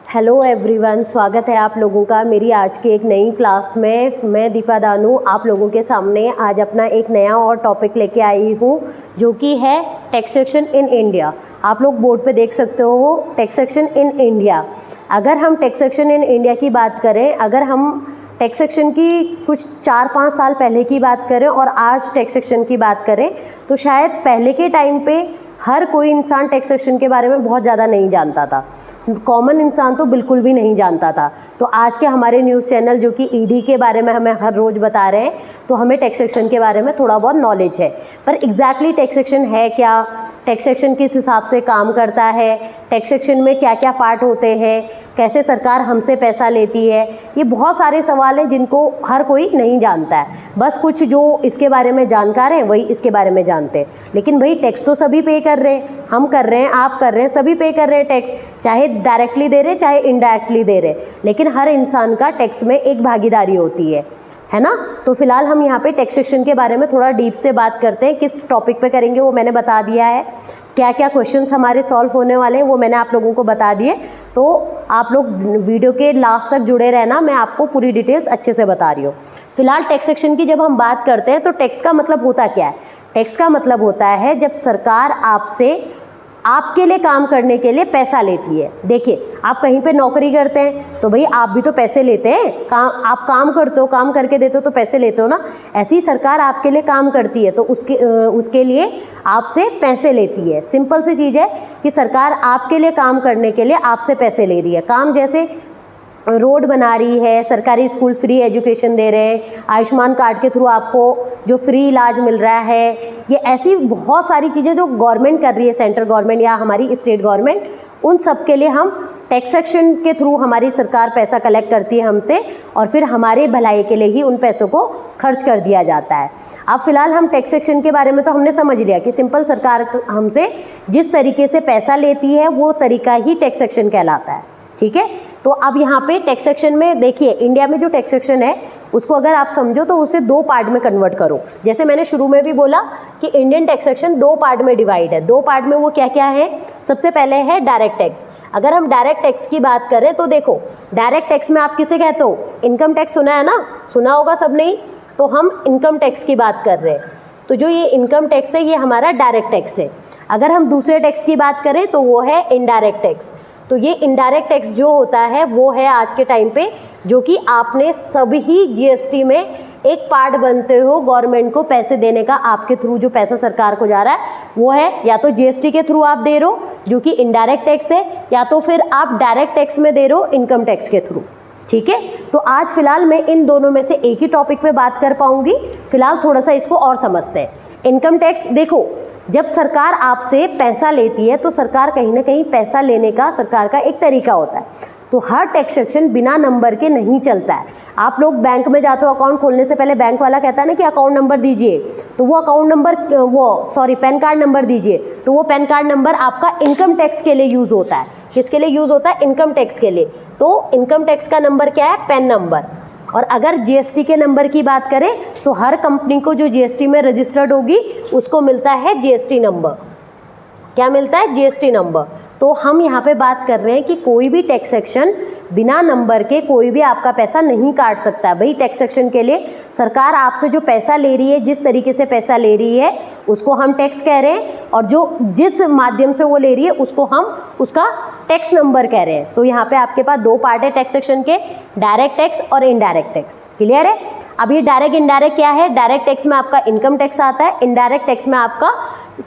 Hello everyone, स्वागत है आप लोगों का मेरी आज की एक नई क्लास में। मैं दीपा दानू आप लोगों के सामने आज अपना एक नया और टॉपिक लेके आई हूँ, जो कि है टैक्सेशन इन इंडिया। आप लोग बोर्ड पे देख सकते हो टैक्सेशन इन इंडिया। अगर हम टैक्सेशन इन इंडिया की बात करें, अगर हम टैक्सेशन की कुछ 4-5 साल पहले की बात करें और आज टैक्सेशन की बात करें, तो शायद पहले के टाइम पे हर कोई इंसान टैक्सेशन के बारे में बहुत ज़्यादा नहीं जानता था। कॉमन इंसान तो बिल्कुल भी नहीं जानता था। तो आज के हमारे न्यूज़ चैनल जो कि ईडी के बारे में हमें हर रोज़ बता रहे हैं, तो हमें टैक्सेशन के बारे में थोड़ा बहुत नॉलेज है। पर एग्जैक्टली टैक्सेशन है क्या, टैक्सेशन किस हिसाब से काम करता है, टैक्सेशन में क्या क्या पार्ट होते हैं, कैसे सरकार हमसे पैसा लेती है, ये बहुत सारे सवाल हैं जिनको हर कोई नहीं जानता है। बस कुछ जो इसके बारे में जानकार हैं वही इसके बारे में जानते हैं। लेकिन भाई टैक्स तो सभी पे कर रहे हैं, हम कर रहे हैं, आप कर रहे हैं, सभी पे कर रहे हैं टैक्स, चाहे डायरेक्टली दे रहे चाहे इनडायरेक्टली दे रहे। लेकिन हर इंसान का टैक्स में एक भागीदारी होती है ना। तो फिलहाल हम यहाँ पे टैक्सेशन के बारे में थोड़ा डीप से बात करते हैं। किस टॉपिक पे करेंगे वो मैंने बता दिया है, क्या क्या क्वेश्चंस हमारे सॉल्व होने वाले हैं वो मैंने आप लोगों को बता दिए। तो आप लोग वीडियो के लास्ट तक जुड़े रहना, मैं आपको पूरी डिटेल्स अच्छे से बता रही हूँ। फिलहाल टैक्सेशन की जब हम बात करते हैं तो टैक्स का मतलब होता क्या है। टैक्स का मतलब होता है जब सरकार आपसे आपके लिए काम करने के लिए पैसा लेती है। देखिए, आप कहीं पे नौकरी करते हैं तो भाई आप भी तो पैसे लेते हैं, आप काम करते हो, काम करके देते हो तो पैसे लेते हो ना। ऐसी सरकार आपके लिए काम करती है तो उसके लिए आपसे पैसे लेती है। सिंपल सी चीज़ है कि सरकार आपके लिए काम करने के लिए आपसे पैसे ले रही है। काम जैसे रोड बना रही है, सरकारी स्कूल फ्री एजुकेशन दे रहे हैं, आयुष्मान कार्ड के थ्रू आपको जो फ्री इलाज मिल रहा है, ये ऐसी बहुत सारी चीज़ें जो गवर्नमेंट कर रही है, सेंट्रल गवर्नमेंट या हमारी स्टेट गवर्नमेंट, उन सब के लिए हम टैक्सेशन के थ्रू हमारी सरकार पैसा कलेक्ट करती है हमसे, और फिर हमारे भलाई के लिए ही उन पैसों को खर्च कर दिया जाता है। अब फिलहाल हम टैक्सेशन के बारे में तो हमने समझ लिया कि सिंपल सरकार हमसे जिस तरीके से पैसा लेती है वो तरीका ही टैक्सेशन कहलाता है। ठीक है, तो अब यहाँ पे टैक्सेशन में देखिए, इंडिया में जो टैक्सेशन है उसको अगर आप समझो तो उसे 2 पार्ट में कन्वर्ट करो। जैसे मैंने शुरू में भी बोला कि इंडियन टैक्सेशन 2 पार्ट में डिवाइड है। 2 पार्ट में वो क्या क्या है। सबसे पहले है डायरेक्ट टैक्स। अगर हम डायरेक्ट टैक्स की बात करें तो देखो, डायरेक्ट टैक्स में आप किसे कहते हो, इनकम टैक्स सुना है ना, सुना होगा सब नहीं, तो हम इनकम टैक्स की बात कर रहे हैं। तो जो ये इनकम टैक्स है ये हमारा डायरेक्ट टैक्स है। अगर हम दूसरे टैक्स की बात करें तो वो है इनडायरेक्ट टैक्स। तो ये इनडायरेक्ट टैक्स जो होता है वो है आज के टाइम पे जो कि आपने सभी जीएसटी में एक पार्ट बनते हो गवर्नमेंट को पैसे देने का। आपके थ्रू जो पैसा सरकार को जा रहा है वो है या तो जीएसटी के थ्रू आप दे रहे हो जो कि इनडायरेक्ट टैक्स है, या तो फिर आप डायरेक्ट टैक्स में दे रहे हो इनकम टैक्स के थ्रू। ठीक है, तो आज फिलहाल मैं इन दोनों में से एक ही टॉपिक पे बात कर पाऊंगी। फिलहाल थोड़ा सा इसको और समझते हैं। इनकम टैक्स, देखो जब सरकार आपसे पैसा लेती है तो सरकार कहीं ना कहीं पैसा लेने का सरकार का एक तरीका होता है। तो हर टैक्सेशन बिना नंबर के नहीं चलता है। आप लोग बैंक में जाते हो, अकाउंट खोलने से पहले बैंक वाला कहता है ना कि अकाउंट नंबर दीजिए, तो वो account number pan card number दीजिए, तो वो पैन कार्ड नंबर आपका इनकम टैक्स के लिए यूज़ होता है। किसके लिए यूज़ होता है, इनकम टैक्स के लिए। तो इनकम टैक्स का नंबर क्या है, पैन नंबर। और अगर जीएसटी के नंबर की बात करें तो हर कंपनी को जो जीएसटी में रजिस्टर्ड होगी उसको मिलता है जीएसटी नंबर। क्या मिलता है, जीएसटी नंबर। तो हम यहाँ पे बात कर रहे हैं कि कोई भी टैक्सेशन बिना नंबर के कोई भी आपका पैसा नहीं काट सकता है। भाई टैक्सेशन के लिए सरकार आपसे जो पैसा ले रही है, जिस तरीके से पैसा ले रही है उसको हम टैक्स कह रहे हैं, और जो जिस माध्यम से वो ले रही है उसको हम उसका टैक्स नंबर कह रहे हैं। तो यहाँ पे आपके पास 2 पार्ट है टैक्सेशन के, डायरेक्ट टैक्स और इनडायरेक्ट टैक्स। क्लियर है। अब ये डायरेक्ट इनडायरेक्ट क्या है, डायरेक्ट टैक्स में आपका इनकम टैक्स आता है, इनडायरेक्ट टैक्स में आपका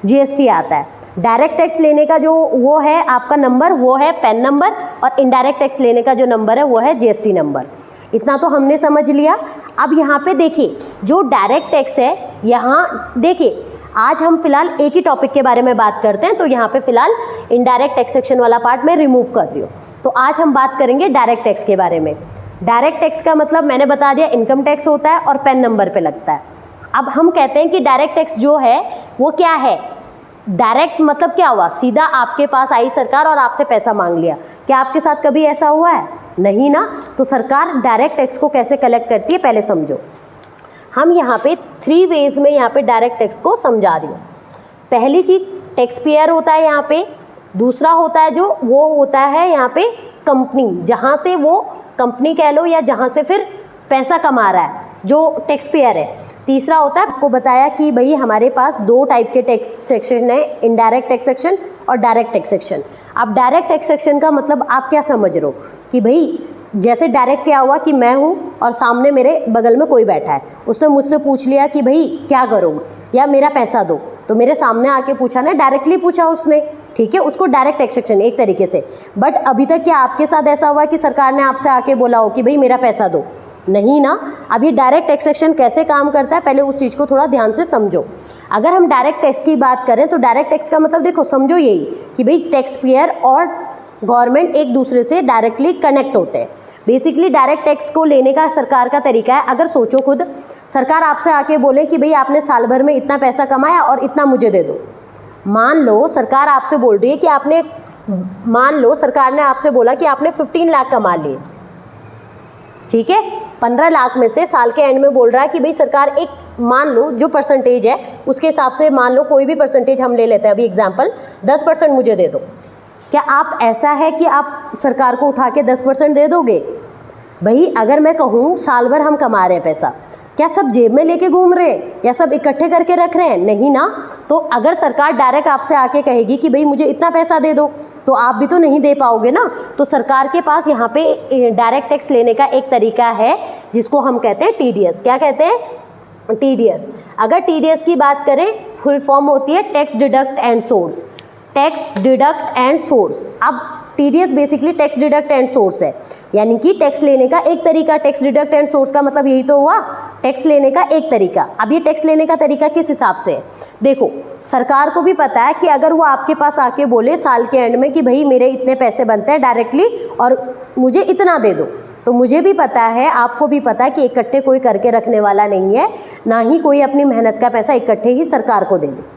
जीएसटी आता है। डायरेक्ट टैक्स लेने का जो वो है आपका नंबर वो है पैन नंबर, और इनडायरेक्ट टैक्स लेने का जो नंबर है वो है जीएसटी नंबर। इतना तो हमने समझ लिया। अब यहाँ पे देखिए जो डायरेक्ट टैक्स है, यहाँ देखिए आज हम फिलहाल एक ही टॉपिक के बारे में बात करते हैं, तो यहाँ पे फिलहाल इनडायरेक्ट टैक्सेशन वाला पार्ट मैं रिमूव कर रही हूँ। तो आज हम बात करेंगे डायरेक्ट टैक्स के बारे में। डायरेक्ट टैक्स का मतलब मैंने बता दिया, इनकम टैक्स होता है और पैन नंबर पे लगता है। अब हम कहते हैं कि डायरेक्ट टैक्स जो है वो क्या है। डायरेक्ट मतलब क्या हुआ, सीधा आपके पास आई सरकार और आपसे पैसा मांग लिया। क्या आपके साथ कभी ऐसा हुआ है, नहीं ना। तो सरकार डायरेक्ट टैक्स को कैसे कलेक्ट करती है पहले समझो। हम यहाँ पे 3 वेज में यहाँ पे डायरेक्ट टैक्स को समझा रही हूँ। पहली चीज़ टैक्स पेयर होता है यहाँ पे, दूसरा होता है जो वो होता है यहाँ पे कंपनी, जहाँ से वो कंपनी कह लो या जहाँ से फिर पैसा कमा रहा है जो टैक्स पेयर है। तीसरा होता है, आपको बताया कि भाई हमारे पास 2 टाइप के टैक्स सेक्शन है, इनडायरेक्ट टैक्स सेक्शन और डायरेक्ट टैक्स सेक्शन। अब डायरेक्ट टैक्स सेक्शन का मतलब आप क्या समझ रहे हो कि भाई जैसे डायरेक्ट क्या हुआ कि मैं हूँ और सामने मेरे बगल में कोई बैठा है, उसने मुझसे पूछ लिया कि भाई क्या करोगे या मेरा पैसा दो, तो मेरे सामने आके पूछा ना, डायरेक्टली पूछा उसने, ठीक है, उसको डायरेक्ट टैक्स सेक्शन एक तरीके से। बट अभी तक क्या आपके साथ ऐसा हुआ कि सरकार ने आपसे आके बोला हो कि भाई मेरा पैसा दो? नहीं ना। अब ये डायरेक्ट टैक्स सेक्शन कैसे काम करता है, पहले उस चीज़ को थोड़ा ध्यान से समझो। अगर हम डायरेक्ट टैक्स की बात करें तो डायरेक्ट टैक्स का मतलब देखो, समझो यही कि भाई टैक्स पेयर और गवर्नमेंट एक दूसरे से डायरेक्टली कनेक्ट होते हैं। बेसिकली डायरेक्ट टैक्स को लेने का सरकार का तरीका है, अगर सोचो खुद, सरकार आपसे आके बोले कि भाई आपने साल भर में इतना पैसा कमाया और इतना मुझे दे दो। मान लो सरकार आपसे बोल रही है कि आपने, मान लो सरकार ने आपसे बोला कि आपने 15 लाख कमा लिए, ठीक है, 15 लाख में से साल के एंड में बोल रहा है कि भाई सरकार एक, मान लो जो परसेंटेज है उसके हिसाब से, मान लो कोई भी परसेंटेज हम ले लेते हैं अभी एग्जांपल, 10% मुझे दे दो। क्या आप, ऐसा है कि आप सरकार को उठा के 10% दे दोगे? भाई अगर मैं कहूँ साल भर हम कमा रहे हैं पैसा, क्या सब जेब में लेके घूम रहे हैं या सब इकट्ठे करके रख रहे हैं? नहीं ना। तो अगर सरकार डायरेक्ट आपसे आके कहेगी कि भाई मुझे इतना पैसा दे दो, तो आप भी तो नहीं दे पाओगे ना। तो सरकार के पास यहाँ पे डायरेक्ट टैक्स लेने का एक तरीका है जिसको हम कहते हैं TDS। क्या कहते हैं? TDS। अगर TDS की बात करें, फुल फॉर्म होती है tax deduct and source. Tax deduct and source. अब TDS basically tax deduct and source है, यानी कि टैक्स लेने का एक तरीका। टैक्स डिडक्ट एंड सोर्स का मतलब यही तो हुआ, टैक्स लेने का एक तरीका। अब ये टैक्स लेने का तरीका किस हिसाब से है? देखो, सरकार को भी पता है कि अगर वो आपके पास आके बोले साल के एंड में कि भाई मेरे इतने पैसे बनते हैं डायरेक्टली और मुझे इतना दे दो, तो मुझे भी पता है, आपको भी पता है कि इकट्ठे कोई करके रखने वाला नहीं है, ना ही कोई अपनी मेहनत का पैसा इकट्ठे ही सरकार को दे दे।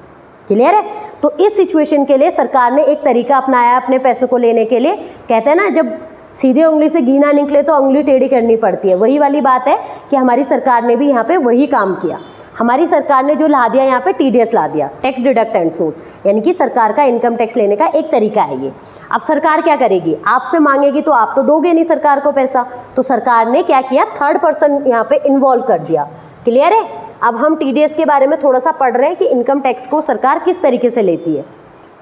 क्लियर है? तो इस सिचुएशन के लिए सरकार ने एक तरीका अपनाया अपने पैसों को लेने के लिए। कहते हैं ना, जब सीधे उंगली से घी ना निकले तो उंगली टेढ़ी करनी पड़ती है। वही वाली बात है कि हमारी सरकार ने भी यहाँ पे वही काम किया। हमारी सरकार ने जो ला दिया यहाँ पे TDS ला दिया, टैक्स डिडक्ट एंड सोर्स, यानी कि सरकार का इनकम टैक्स लेने का एक तरीका है ये। अब सरकार क्या करेगी? आपसे मांगेगी तो आप तो दोगे नहीं सरकार को पैसा, तो सरकार ने क्या किया, थर्ड पर्सन यहाँ पे इन्वॉल्व कर दिया। क्लियर है? अब हम TDS के बारे में थोड़ा सा पढ़ रहे हैं कि इनकम टैक्स को सरकार किस तरीके से लेती है।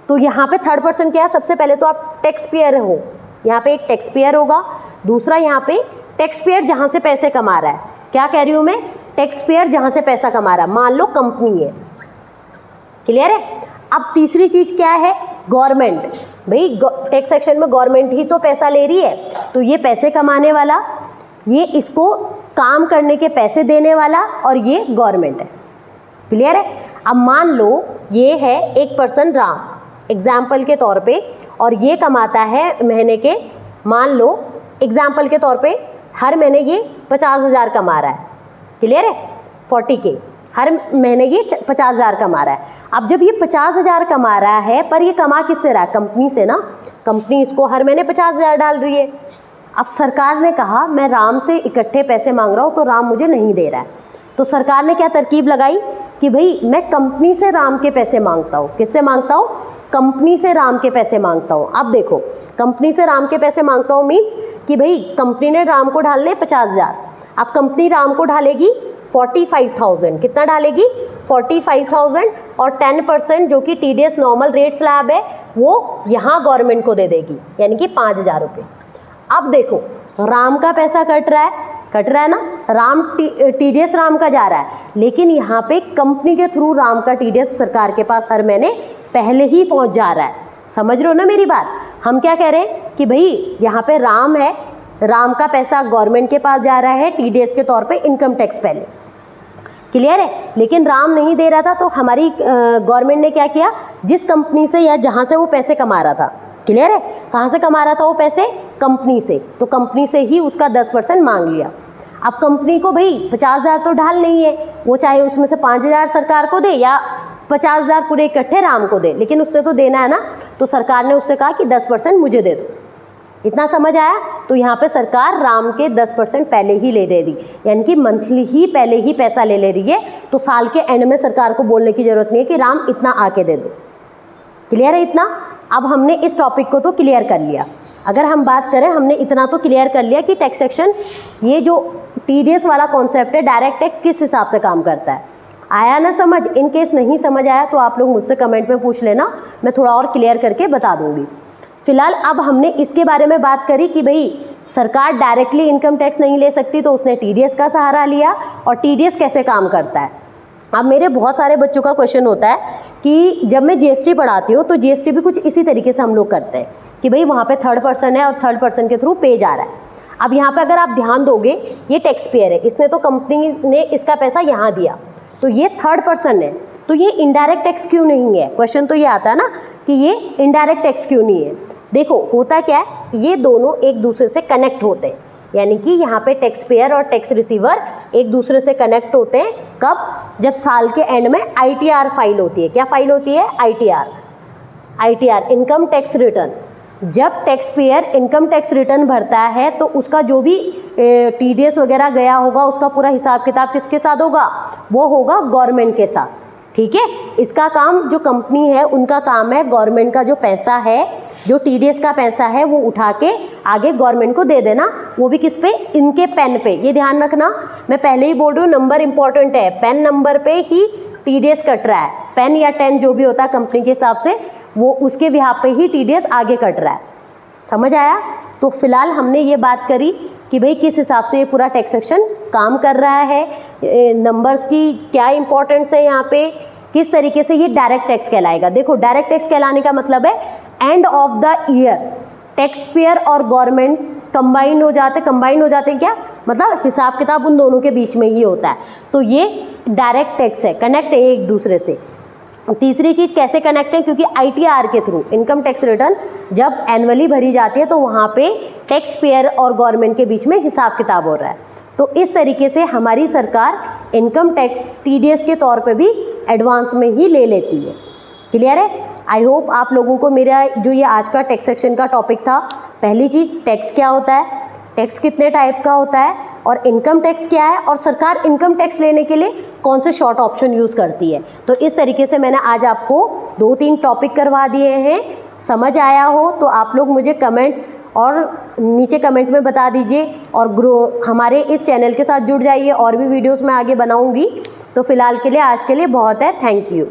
तो यहाँ पे थर्ड पर्सन क्या है? सबसे पहले तो आप टैक्स पेयर हो, यहाँ पे एक टैक्स पेयर होगा। दूसरा यहाँ पे टैक्स पेयर जहाँ से पैसे कमा रहा है। क्या कह रही हूँ मैं? टैक्स पेयर जहाँ से पैसा कमा रहा है, मान लो कंपनी है। क्लियर है? अब तीसरी चीज़ क्या है? गवर्नमेंट। भाई टैक्स सेक्शन में गवर्नमेंट ही तो पैसा ले रही है, तो ये पैसे कमाने वाला, ये इसको काम करने के पैसे देने वाला, और ये गवर्नमेंट है। क्लियर है? अब मान लो ये है एक पर्सन राम, एग्जाम्पल के तौर पे, और ये कमाता है महीने के, मान लो एग्जाम्पल के तौर पे हर महीने ये 50,000 कमा रहा है। क्लियर है? 40K हर महीने ये 50,000 कमा रहा है। अब जब ये 50,000 कमा रहा है, पर ये कमा किससे रहा है? कंपनी से ना। कंपनी इसको हर महीने 50,000 डाल रही है। अब सरकार ने कहा मैं राम से इकट्ठे पैसे मांग रहा हूँ तो राम मुझे नहीं दे रहा है, तो सरकार ने क्या तरकीब लगाई कि भाई मैं कंपनी से राम के पैसे मांगता हूँ। किससे मांगता हूँ? कंपनी से राम के पैसे मांगता हूँ। अब देखो, कंपनी से राम के पैसे मांगता हूँ मीन्स कि भाई कंपनी ने राम को डालने 50,000। अब कंपनी राम को डालेगी 45,000। कितना डालेगी? 45,000, और 10% जो कि TDS नॉर्मल रेट स्लैब है वो यहाँ गवर्नमेंट को दे देगी, यानी कि 5,000 रुपये। अब देखो, राम का पैसा कट रहा है ना, राम TDS राम का जा रहा है, लेकिन यहाँ पे कंपनी के थ्रू राम का TDS सरकार के पास हर महीने पहले ही पहुँच जा रहा है। समझ रहे हो ना मेरी बात? हम क्या कह रहे हैं कि भाई यहाँ पे राम है, राम का पैसा गवर्नमेंट के पास जा रहा है TDS के तौर पे, इनकम टैक्स पहले। क्लियर है? लेकिन राम नहीं दे रहा था, तो हमारी गवर्नमेंट ने क्या किया, जिस कंपनी से या जहाँ से वो पैसे कमा रहा था, क्लियर है, कहाँ से कमा रहा था वो पैसे? कंपनी से, तो कंपनी से ही उसका 10% मांग लिया। अब कंपनी को भाई 50,000 तो ढाल नहीं है, वो चाहे उसमें से 5,000 सरकार को दे या 50,000 पूरे इकट्ठे राम को दे, लेकिन उसने तो देना है ना। तो सरकार ने उससे कहा कि 10% मुझे दे दो। इतना समझ आया? तो यहाँ पे सरकार राम के 10% पहले ही ले दे रही, यानी कि मंथली ही पहले ही पैसा ले रही है। तो साल के एंड में सरकार को बोलने की जरूरत नहीं है कि राम इतना आके दे दो। क्लियर है इतना? अब हमने इस टॉपिक को तो क्लियर कर लिया। अगर हम बात करें, हमने इतना तो क्लियर कर लिया कि टैक्सेशन, ये जो टीडीएस वाला कॉन्सेप्ट है, डायरेक्ट टैक्स किस हिसाब से काम करता है। आया ना समझ? इन केस नहीं समझ आया तो आप लोग मुझसे कमेंट में पूछ लेना, मैं थोड़ा और क्लियर करके बता दूंगी। फिलहाल अब हमने इसके बारे में बात करी कि भाई सरकार डायरेक्टली इनकम टैक्स नहीं ले सकती, तो उसने टीडीएस का सहारा लिया, और टीडीएस कैसे काम करता है। अब मेरे बहुत सारे बच्चों का क्वेश्चन होता है कि जब मैं जीएसटी पढ़ाती हूँ तो जीएसटी भी कुछ इसी तरीके से हम लोग करते हैं कि भाई वहाँ पे थर्ड पर्सन है और थर्ड पर्सन के थ्रू पे जा रहा है। अब यहाँ पे अगर आप ध्यान दोगे, ये टैक्स पेयर है, इसने तो कंपनी ने इसका पैसा यहाँ दिया, तो ये थर्ड पर्सन है, तो ये इनडायरेक्ट टैक्स क्यों नहीं है। क्वेश्चन तो ये आता है ना कि ये इनडायरेक्ट टैक्स क्यों नहीं है। देखो होता क्या है, ये दोनों एक दूसरे से कनेक्ट होते हैं, यानी कि यहाँ पे टैक्स पेयर और टैक्स रिसीवर एक दूसरे से कनेक्ट होते हैं। कब? जब साल के एंड में आईटीआर फाइल होती है। क्या फाइल होती है? ITR, income tax return. जब taxpayer income tax return भरता है तो उसका जो भी टीडीएस वगैरह गया होगा, उसका पूरा हिसाब किताब किसके साथ होगा? वो होगा गवर्नमेंट के साथ। ठीक है, इसका काम, जो कंपनी है उनका काम है गवर्नमेंट का जो पैसा है, जो टीडीएस का पैसा है, वो उठा के आगे गवर्नमेंट को दे देना, वो भी किस पे? इनके पेन पे। ये ध्यान रखना, मैं पहले ही बोल रही हूँ, नंबर इंपॉर्टेंट है, पेन नंबर पे ही टीडीएस कट रहा है। पेन या 10 जो भी होता है कंपनी के हिसाब से, वो उसके बिहाफ पे ही टीडीएस आगे कट रहा है। समझ आया? तो फिलहाल हमने ये बात करी कि भाई किस हिसाब से ये पूरा टैक्सेशन काम कर रहा है, नंबर्स की क्या इंपॉर्टेंस है यहाँ पे, किस तरीके से ये डायरेक्ट टैक्स कहलाएगा। देखो डायरेक्ट टैक्स कहलाने का मतलब है end of the year tax payer और गवर्नमेंट कंबाइन हो जाते हैं। क्या मतलब? हिसाब किताब उन दोनों के बीच में ही होता है, तो ये डायरेक्ट टैक्स है, कनेक्ट है एक दूसरे से। तीसरी चीज़ कैसे कनेक्ट है? क्योंकि आईटीआर के थ्रू इनकम टैक्स रिटर्न जब एनुअली भरी जाती है तो वहाँ पे टैक्स पेयर और गवर्नमेंट के बीच में हिसाब किताब हो रहा है। तो इस तरीके से हमारी सरकार इनकम टैक्स टीडीएस के तौर पे भी एडवांस में ही ले लेती है। क्लियर है? आई होप आप लोगों को मेरा जो ये आज का टैक्सेशन का टॉपिक था, पहली चीज़ टैक्स क्या होता है, टैक्स कितने टाइप का होता है, और इनकम टैक्स क्या है, और सरकार इनकम टैक्स लेने के लिए कौन से शॉर्ट ऑप्शन यूज़ करती है। तो इस तरीके से मैंने आज आपको 2-3 टॉपिक करवा दिए हैं। समझ आया हो तो आप लोग मुझे कमेंट और नीचे कमेंट में बता दीजिए, और हमारे इस चैनल के साथ जुड़ जाइए, और भी वीडियोस मैं आगे बनाऊंगी। तो फिलहाल के लिए आज के लिए बहुत है, थैंक यू।